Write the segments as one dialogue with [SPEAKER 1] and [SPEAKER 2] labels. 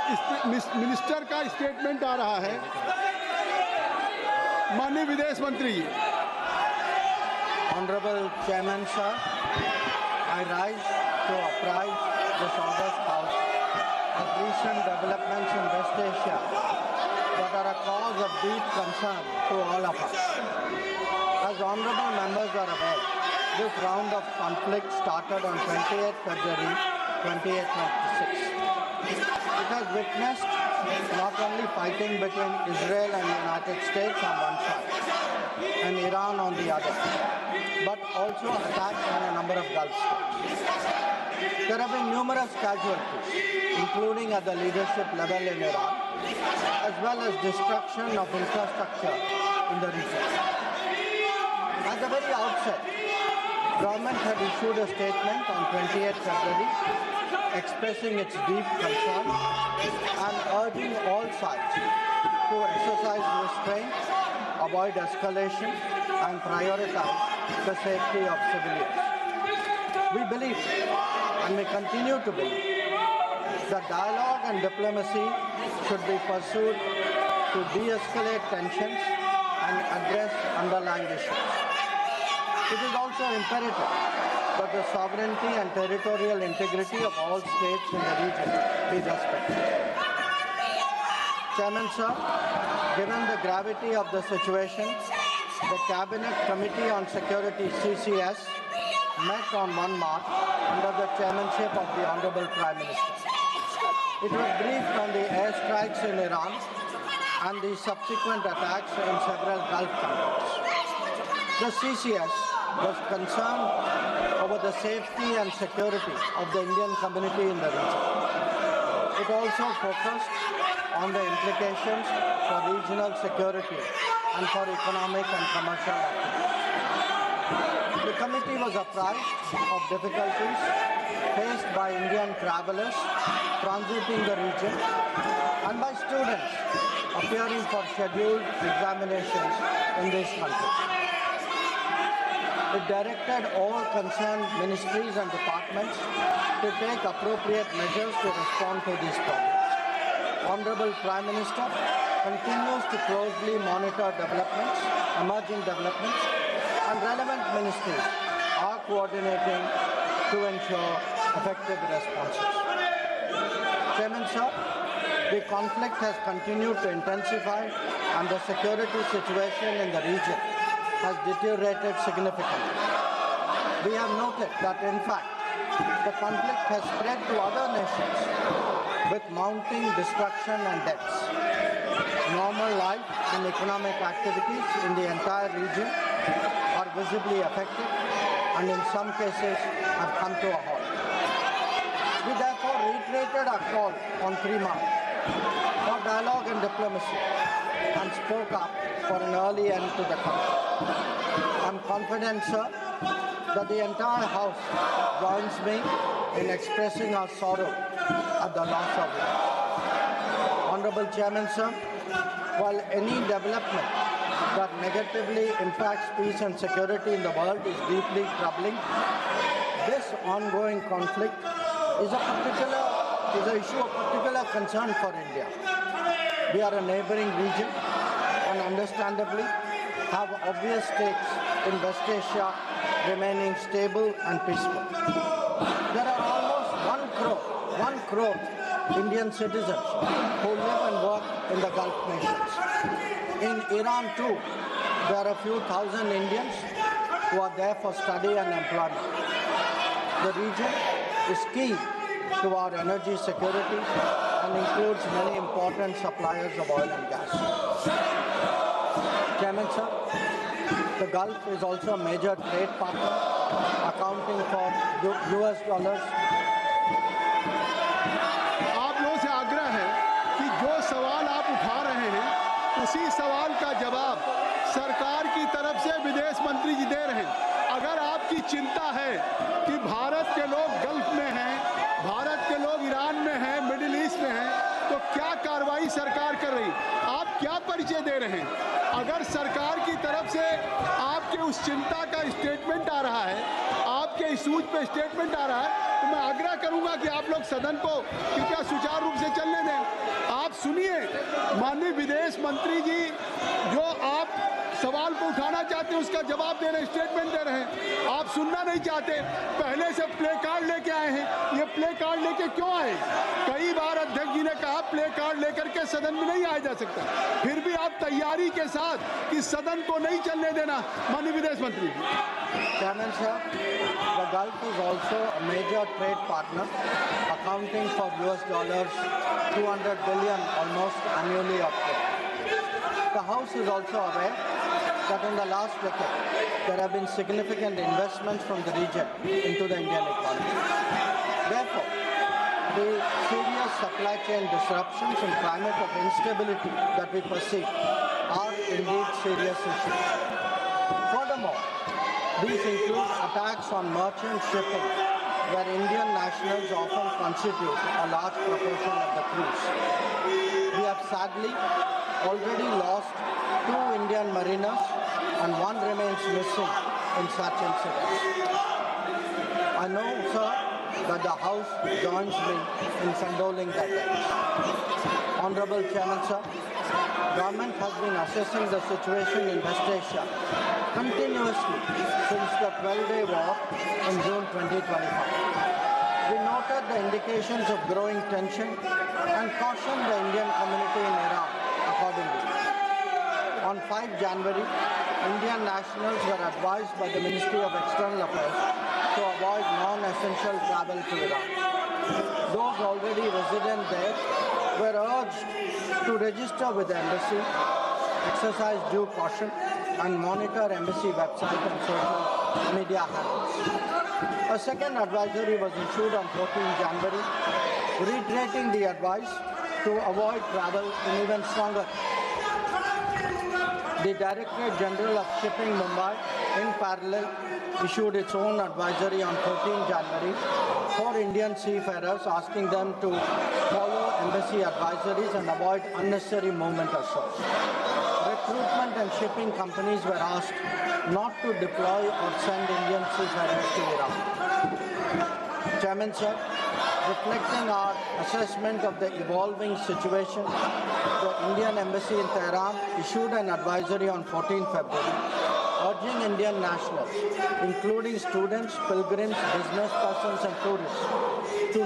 [SPEAKER 1] Minister का statement आ रहा है। माननीय विदेश मंत्री जी।
[SPEAKER 2] Honorable Chairman sir, I rise to apprise this august House of recent developments in West Asia that are a cause of deep concern to all of us. As honorable members are aware, this round of conflict started on 28 February 2026. It has witnessed not only fighting between Israel and the United States on one side and Iran on the other, but also attacks on a number of Gulf states. There have been numerous casualties, including at the leadership level in Iran, as well as destruction of infrastructure in the region. At the very outset, government had issued a statement on 28 February expressing its deep concern and urging all sides to exercise restraint, avoid escalation, and prioritize the safety of civilians. We believe, and we continue to believe, that dialogue and diplomacy should be pursued to de-escalate tensions and address underlying issues. It is also imperative that the sovereignty and territorial integrity of all states in the region be respected. Chairman sir, given the gravity of the situation, the Cabinet Committee on Security (CCS) met on 1 March under the chairmanship of the Honorable Prime Minister. It was briefed on the airstrikes in Iran and the subsequent attacks in several Gulf countries. The CCS was concerned over the safety and security of the Indian community in the region. It also focused on the implications for regional security and for economic and commercial activities. The committee was apprised of difficulties faced by Indian travelers transiting the region and by students appearing for scheduled examinations in these countries. It directed all concerned ministries and departments to take appropriate measures to respond to these problems. Honorable Prime Minister continues to closely monitor developments, emerging developments, and relevant ministries are coordinating to ensure effective responses. Chairman sir, the conflict has continued to intensify and the security situation in the region has deteriorated significantly. We have noted that in fact, the conflict has spread to other nations with mounting destruction and deaths. Normal life and economic activities in the entire region are visibly affected and in some cases have come to a halt. We therefore reiterated our call on 3 March for dialogue and diplomacy and spoke up for an early end to the conflict. I'm confident, sir, that the entire House joins me in expressing our sorrow at the loss of life. Honorable Chairman, sir, while any development that negatively impacts peace and security in the world is deeply troubling, this ongoing conflict is an issue of particular concern for India. We are a neighboring region and understandably have obvious stakes in West Asia remaining stable and peaceful. There are almost 1 crore Indian citizens who live and work in the Gulf nations. In Iran too, there are a few thousand Indians who are there for study and employment. The region is key to our energy security and includes many important suppliers of oil and gas. Chairman sir, the Gulf is also a major trade partner, accounting for US dollars.
[SPEAKER 1] आप लोगों से आग्रह है कि जो सवाल आप उठा रहे हैं उसी सवाल का जवाब सरकार की तरफ से विदेश मंत्री जी दे रहे हैं। अगर आपकी चिंता है कि भारत के लोग गल्फ में हैं, भारत के लोग ईरान में हैं, मिडिल ईस्ट में हैं, तो क्या कार्रवाई सरकार कर रही? आप क्या परिचय दे रहे हैं? अगर सरकार की तरफ से आपके उस चिंता का स्टेटमेंट आ रहा है, आप आपके इशूज पे स्टेटमेंट आ रहा है, तो मैं आग्रह करूंगा कि आप लोग सदन को कृपया सुचारू रूप से चलने दें। आप सुनिए, माननीय विदेश मंत्री जी जो आप सवाल को उठाना चाहते हैं उसका जवाब दे रहे हैं, स्टेटमेंट दे रहे हैं। आप सुनना नहीं चाहते, पहले से प्ले कार्ड लेके आए हैं। ये प्ले कार्ड लेके क्यों आए? कई बार अध्यक्ष जी ने कहा प्ले कार्ड लेकर के सदन में नहीं आया जा सकता, फिर भी आप तैयारी के साथ कि सदन को नहीं चलने देना। माननीय विदेश मंत्री जी।
[SPEAKER 2] Chairman sir, the Gulf is also a major trade partner, accounting for US dollars 200 billion almost annually of trade. The House is also aware that in the last decade there have been significant investments from the region into the Indian economy. Therefore, the serious supply chain disruptions and climate of instability that we perceive are indeed serious issues. Furthermore, these include attacks on merchant shipping, where Indian nationals often constitute a large proportion of the crews. We have sadly already lost 2 Indian mariners and 1 remains missing in such incidents. I know, sir, that the House joins me in condoling the deaths. Honorable Chairman, sir, government has been assessing the situation in West Asia continuously since the 12-day war in June 2025. We noted the indications of growing tension and cautioned the Indian community in Iran accordingly. On 5 January, Indian nationals were advised by the Ministry of External Affairs to avoid non-essential travel to Iran. Those already resident there were urged to register with the embassy, exercise due caution, and monitor embassy website and social media handles. A second advisory was issued on 14 January, reiterating the advice to avoid travel in even stronger. The Directorate General of Shipping Mumbai, in parallel, issued its own advisory on 14 January for Indian seafarers, asking them to follow embassy advisories and avoid unnecessary movement or shows. Recruitment and shipping companies were asked not to deploy or send Indian seafarers to Iran. Chairman sir, reflecting our assessment of the evolving situation, the Indian Embassy in Tehran issued an advisory on 14 February urging Indian nationals, including students, pilgrims, business persons and tourists, to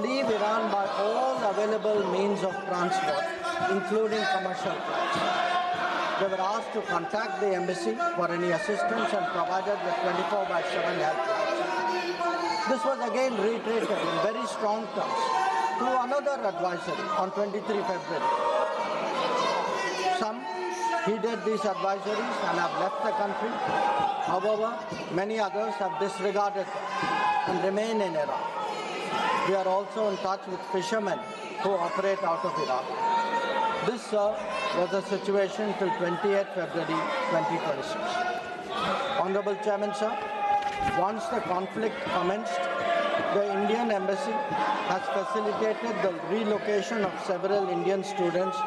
[SPEAKER 2] leave Iran by all available means of transport, including commercial flights. They were asked to contact the embassy for any assistance and provided with 24/7 helplines. This was again reiterated in very strong terms through another advisory on 23 February. Some heeded these advisories and have left the country. However, many others have disregarded them and remain in Iran. We are also in touch with fishermen who operate out of Iraq. This, sir, was the situation till 28 February 2026. Honorable Chairman, sir, once the conflict commenced, the Indian Embassy has facilitated the relocation of several Indian students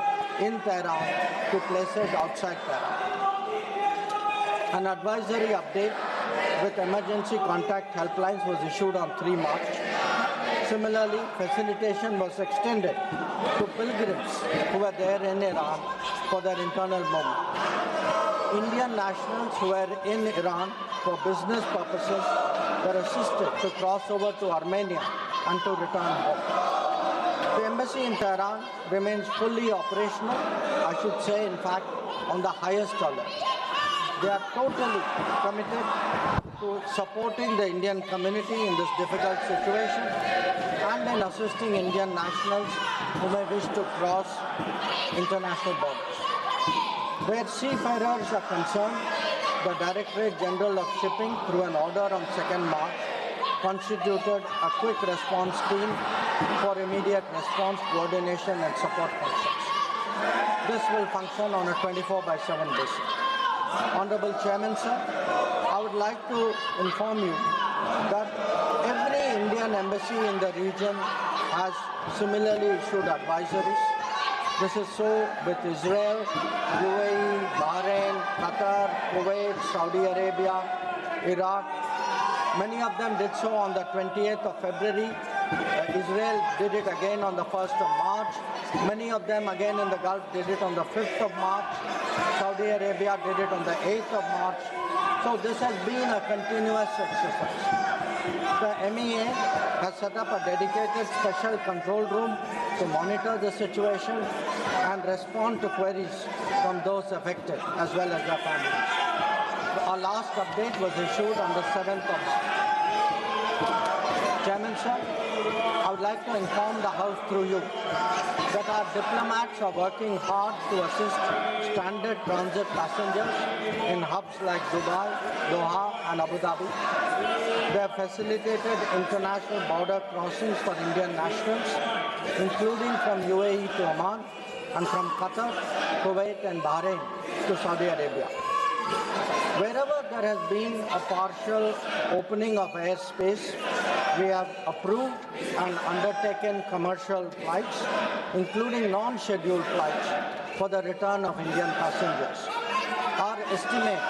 [SPEAKER 2] in Tehran to places outside Tehran. An advisory update with emergency contact helplines was issued on 3 March. Similarly, facilitation was extended to pilgrims who were there in Iran for their internal movement. Indian nationals who were in Iran for business purposes were assisted to cross over to Armenia and to return home. The embassy in Tehran remains fully operational, I should say, in fact, on the highest alert. They are totally committed to supporting the Indian community in this difficult situation and in assisting Indian nationals who may wish to cross international borders. Where seafarers are concerned, the Directorate General of Shipping, through an order on 2nd March, constituted a quick response team for immediate response, coordination and support functions. This will function on a 24/7 basis. Honorable Chairman, sir, I would like to inform you that every Indian embassy in the region has similarly issued advisories. This is so with Israel, UAE, Bahrain, Qatar, Kuwait, Saudi Arabia, Iraq, Many of them did so on the 28th of February. Israel did it again on the 1st of March. Many of them again in the Gulf did it on the 5th of March. Saudi Arabia did it on the 8th of March. So this has been a continuous exercise. The MEA has set up a dedicated special control room to monitor the situation and respond to queries from those affected as well as their families. Our last update was issued on the 7th of March. Chairman, sir, I would like to inform the House through you that our diplomats are working hard to assist stranded transit passengers in hubs like Dubai, Doha and Abu Dhabi. They have facilitated international border crossings for Indian nationals, including from UAE to Oman and from Qatar, Kuwait and Bahrain to Saudi Arabia. Wherever there has been a partial opening of airspace, we have approved and undertaken commercial flights, including non-scheduled flights, for the return of Indian passengers. Our estimate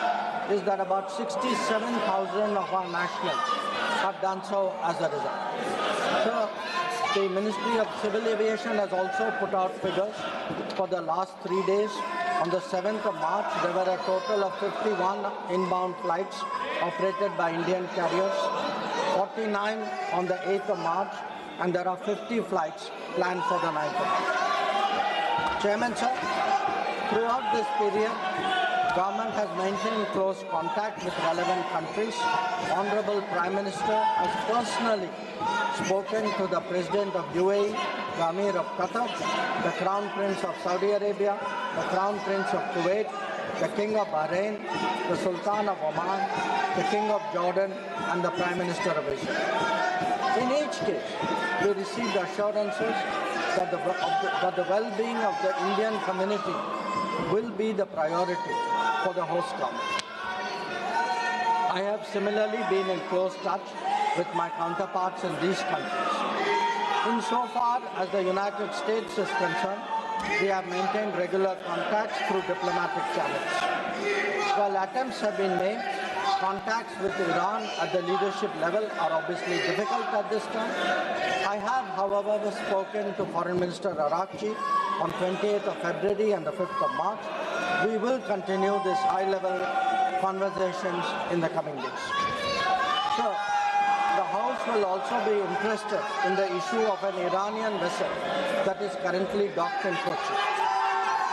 [SPEAKER 2] is that about 67,000 of our nationals have done so as a result. So, the Ministry of Civil Aviation has also put out figures for the last 3 days. On the 7th of March, there were a total of 51 inbound flights operated by Indian carriers, 49 on the 8th of March, and there are 50 flights planned for the 9th of March. Chairman, sir, throughout this period, government has maintained close contact with relevant countries. Honorable Prime Minister has personally spoken to the President of UAE, the Amir of Qatar, the Crown Prince of Saudi Arabia, the Crown Prince of Kuwait, the King of Bahrain, the Sultan of Oman, the King of Jordan, and the Prime Minister of Israel. In each case, we received assurances that the well-being of the Indian community will be the priority for the host government. I have similarly been in close touch with my counterparts in these countries. Insofar as the United States is concerned, we have maintained regular contacts through diplomatic channels. While attempts have been made, contacts with Iran at the leadership level are obviously difficult at this time. I have, however, spoken to Foreign Minister Araqchi on 28th of February and the 5th of March. We will continue these high-level conversations in the coming days. So, the House will also be interested in the issue of an Iranian vessel that is currently docked in Kochi.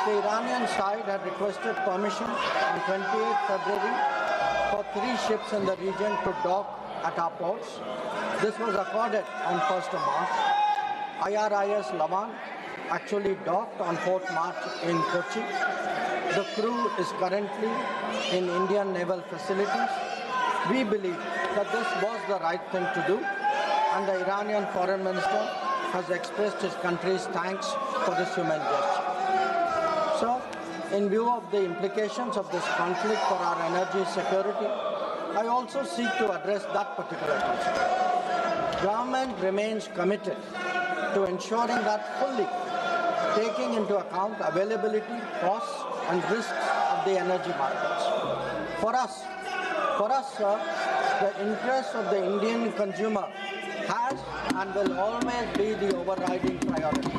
[SPEAKER 2] The Iranian side had requested permission on 28th February for 3 ships in the region to dock at our ports. This was accorded on 1st of March. IRIS Lavan actually docked on 4th March in Kochi. The crew is currently in Indian naval facilities. We believe that this was the right thing to do, and the Iranian foreign minister has expressed his country's thanks for this human gesture. So, in view of the implications of this conflict for our energy security, I also seek to address that particular concern. Government remains committed to ensuring that fully taking into account availability, costs, and risks of the energy markets. For us, sir, the interest of the Indian consumer has and will always be the overriding priority.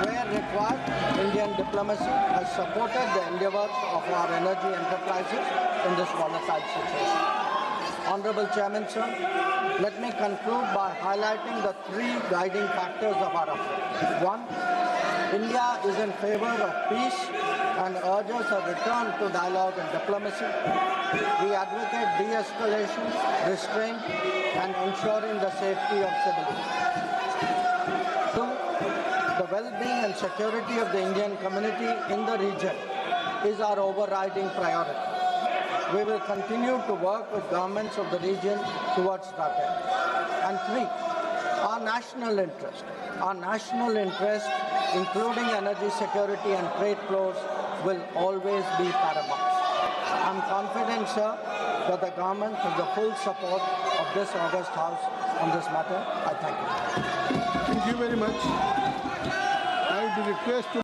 [SPEAKER 2] Where required, Indian diplomacy has supported the endeavors of our energy enterprises in this volatile situation. Honorable Chairman, sir, let me conclude by highlighting the 3 guiding factors of our approach. 1, India is in favor of peace and urges a return to dialogue and diplomacy. We advocate de-escalation, restraint, and ensuring the safety of civilians. 2, the well-being and security of the Indian community in the region is our overriding priority. We will continue to work with governments of the region towards that end. And 3, our national interest, including energy security and trade flows, will always be paramount. I'm confident, sir, that the government has the full support of this august House on this matter. I thank you.
[SPEAKER 1] Thank you very much. I would request to